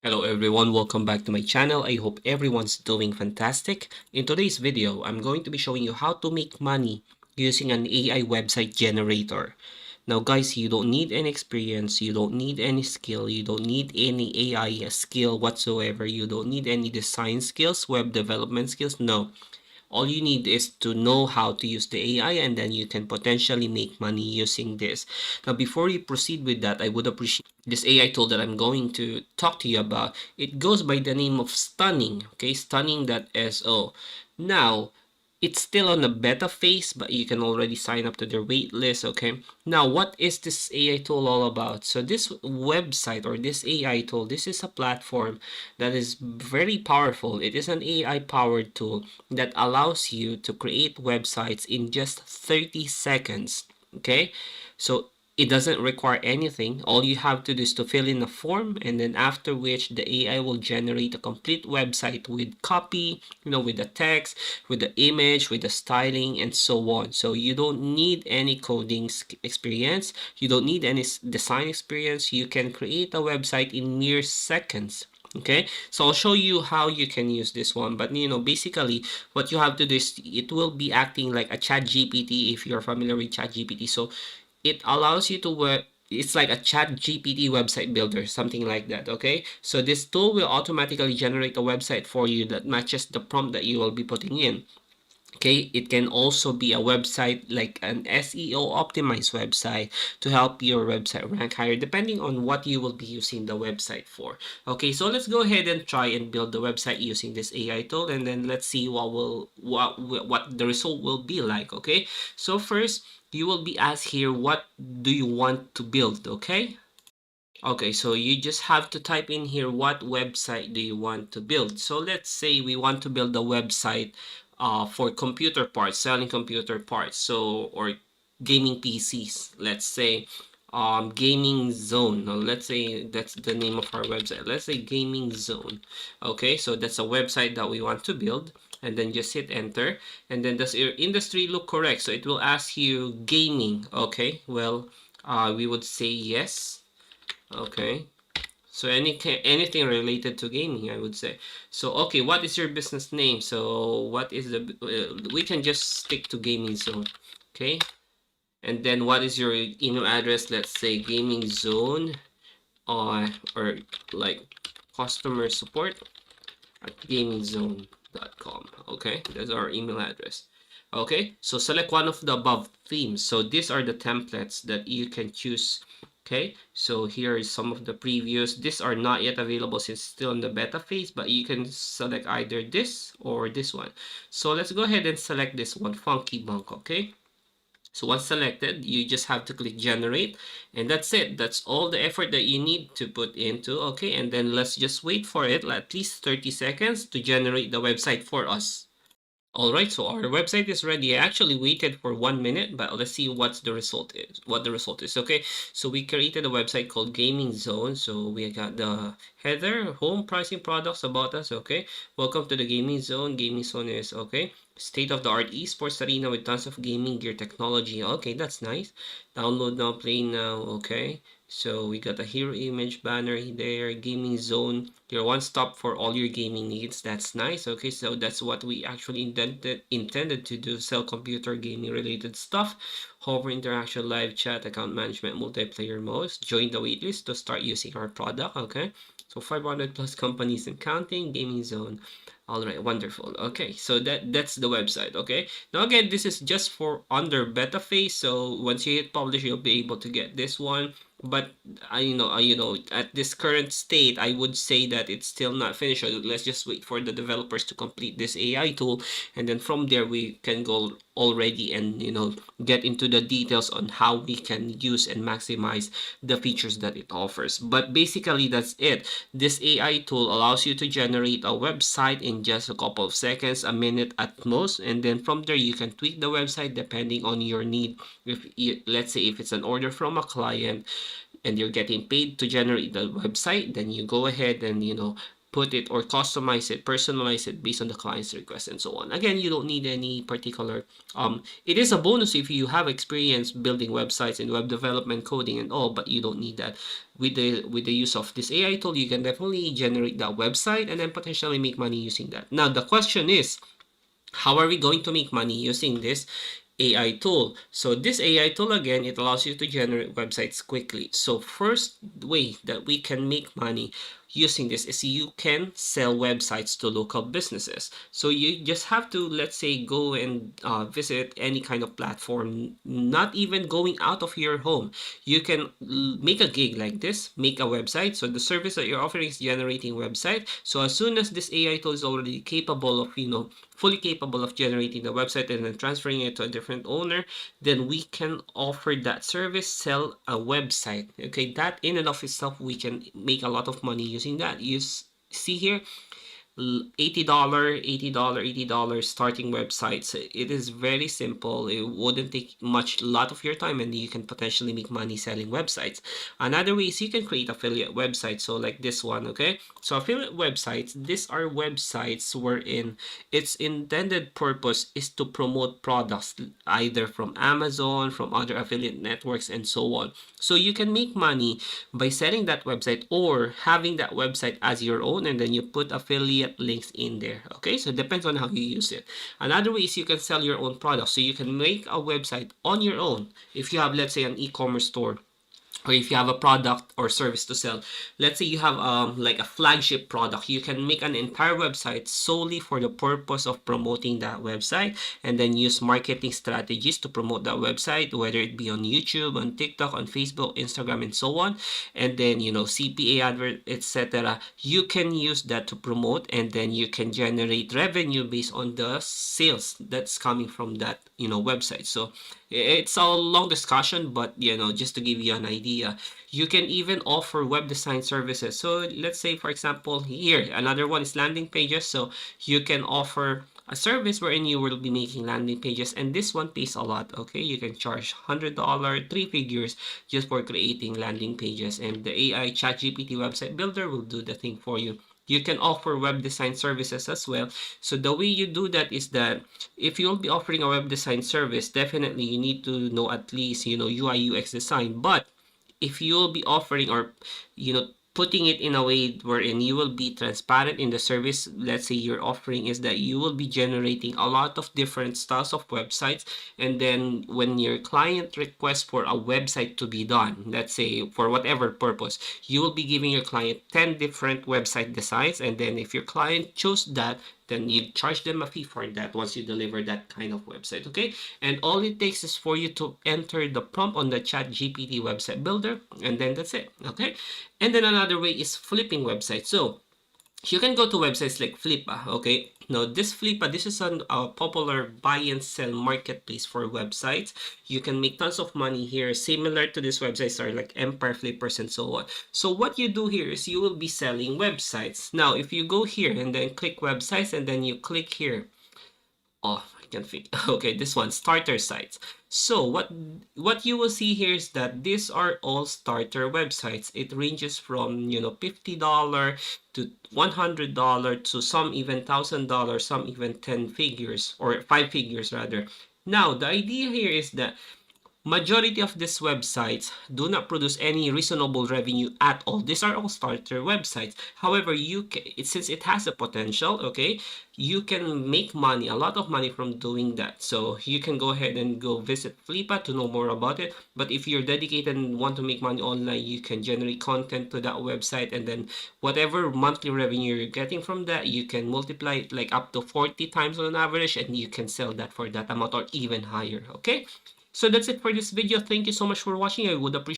Hello everyone, welcome back to my channel. I hope everyone's doing fantastic. In today's video, I'm going to be showing you how to make money using an AI website generator. Now guys, you don't need any experience, you don't need any skill, you don't need any AI skill whatsoever, you don't need any design skills, web development skills, no. All you need is to know how to use the AI and then you can potentially make money using this. Now, before you proceed with that, I would appreciate this AI tool that I'm going to talk to you about. It goes by the name of Stunning, okay? Stunning.so. Now, it's still on the beta phase, but you can already sign up to their wait list, okay? Now, what is this AI tool all about? So this website or this AI tool, this is a platform that is very powerful. It is an AI powered tool that allows you to create websites in just 30 seconds, okay? So it doesn't require anything. All you have to do is to fill in a form, and then after which the AI will generate a complete website with copy, with the text, with the image, with the styling, and so on. So you don't need any coding experience. You don't need any design experience. You can create a website in mere seconds. Okay, so I'll show you how you can use this one, but basically what you have to do is it will be acting like a chat GPT if you're familiar with chat GPT. So it allows you to work, it's like a chat GPT website builder, something like that. Okay, so this tool will automatically generate a website for you that matches the prompt that you will be putting in. Okay, it can also be a website like an SEO optimized website to help your website rank higher depending on what you will be using the website for. Okay, so let's go ahead and try and build the website using this AI tool, and then let's see what the result will be like. Okay, so first you will be asked here, what do you want to build? Okay, so you just have to type in here, what website do you want to build? So let's say we want to build a website for computer parts, selling computer parts, so, or gaming PCs, let's say. Gaming Zone. Now, let's say that's the name of our website. Let's say Gaming Zone. Okay, so that's a website that we want to build, and then just hit enter, and then does your industry look correct? So it will ask you gaming. Okay, well, we would say yes. Okay, so anything related to gaming, I would say. So okay, what is your business name? So what is the we can just stick to gaming zone. Okay, and then what is your email address? Let's say gaming zone, or like customer support at gamingzone.com. Okay, that's our email address. Okay, so select one of the above themes. So these are the templates that you can choose. Okay, so here is some of the previews. These are not yet available since still in the beta phase, but you can select either this or this one. So let's go ahead and select this one, Funky Bunk. Okay, so once selected, you just have to click generate, and that's it. That's all the effort that you need to put into. Okay, and then let's just wait for it at least 30 seconds to generate the website for us. Alright, so our website is ready. I actually waited for 1 minute, but let's see what the result is. Okay, so we created a website called Gaming Zone. So we got the header, home, pricing, products, about us. Okay, welcome to the Gaming Zone. Gaming Zone is okay, state-of-the-art esports arena with tons of gaming gear technology. Okay, that's nice. Download now, play now. Okay, so we got a hero image banner there, gaming zone, your one stop for all your gaming needs. That's nice. Okay, so that's what we actually intended to do, sell computer gaming related stuff. Hover interaction, live chat, account management, multiplayer modes. Join the waitlist to start using our product. Okay, so 500 plus companies and counting. Gaming zone. All right, wonderful. Okay, so that's the website. Okay, now again, this is just for under beta phase. So once you hit publish, you'll be able to get this one. But at this current state, I would say that it's still not finished. So let's just wait for the developers to complete this AI tool, and then from there we can go already and get into the details on how we can use and maximize the features that it offers. But basically, that's it. This AI tool allows you to generate a website in just a couple of seconds, a minute at most, and then from there you can tweak the website depending on your need. Let's say if it's an order from a client and you're getting paid to generate the website, then you go ahead and put it or customize it, personalize it based on the client's request and so on. Again, you don't need any particular, it is a bonus if you have experience building websites and web development, coding and all, but you don't need that. With the use of this AI tool, you can definitely generate that website and then potentially make money using that. Now, the question is, how are we going to make money using this AI tool? So this AI tool, again, it allows you to generate websites quickly. So first way that we can make money using this is you can sell websites to local businesses. So you just have to, let's say, go and visit any kind of platform, not even going out of your home. You can make a gig like this, make a website. So the service that you're offering is generating website. So as soon as this AI tool is already capable of, fully capable of generating the website and then transferring it to a different owner, then we can offer that service, sell a website. Okay, that in and of itself, we can make a lot of money using that. You see here, $80, $80, $80 starting websites. It is very simple. It wouldn't take lot of your time, and you can potentially make money selling websites. Another way is you can create affiliate websites. So like this one, okay? So affiliate websites, these are websites wherein its intended purpose is to promote products either from Amazon, from other affiliate networks, and so on. So you can make money by selling that website or having that website as your own, and then you put affiliate links in there. Okay, so it depends on how you use it. Another way is you can sell your own products. So you can make a website on your own if you have, let's say, an e-commerce store, or if you have a product or service to sell. Let's say you have like a flagship product, you can make an entire website solely for the purpose of promoting that website, and then use marketing strategies to promote that website, whether it be on YouTube, on TikTok, on Facebook, Instagram, and so on. And then, CPA advert, etc. You can use that to promote, and then you can generate revenue based on the sales that's coming from that website. So it's a long discussion, but just to give you an idea, you can even offer web design services. So let's say, for example, here another one is landing pages. So you can offer a service wherein you will be making landing pages, and this one pays a lot. Okay, you can charge $100, three figures, just for creating landing pages, and the AI ChatGPT website builder will do the thing for you. You can offer web design services as well. So the way you do that is that if you'll be offering a web design service, definitely you need to know at least, UI UX design. But if you'll be offering or, putting it in a way wherein you will be transparent in the service, let's say your offering is that you will be generating a lot of different styles of websites, and then when your client requests for a website to be done, let's say for whatever purpose, you will be giving your client 10 different website designs, and then if your client chose that, then you charge them a fee for that once you deliver that kind of website. Okay, and all it takes is for you to enter the prompt on the ChatGPT website builder, and then that's it. Okay, and then another way is flipping websites. So you can go to websites like Flippa. Okay, now this Flippa, this is a popular buy and sell marketplace for websites. You can make tons of money here. Similar to these websites are like Empire Flippers and so on. So what you do here is you will be selling websites. Now if you go here and then click websites, and then you click here, I can fit. Okay, this one, starter sites. So what you will see here is that these are all starter websites. It ranges from $50 to $100 to some even $1,000, some even 10 figures or 5 figures rather. Now the idea here is that majority of these websites do not produce any reasonable revenue at all. These are all starter websites. However, since it has a potential, okay, you can make money, a lot of money from doing that. So you can go ahead and go visit Flippa to know more about it. But if you're dedicated and want to make money online, you can generate content to that website, and then whatever monthly revenue you're getting from that, you can multiply it like up to 40 times on average, and you can sell that for that amount or even higher. Okay, so that's it for this video. Thank you so much for watching. I would appreciate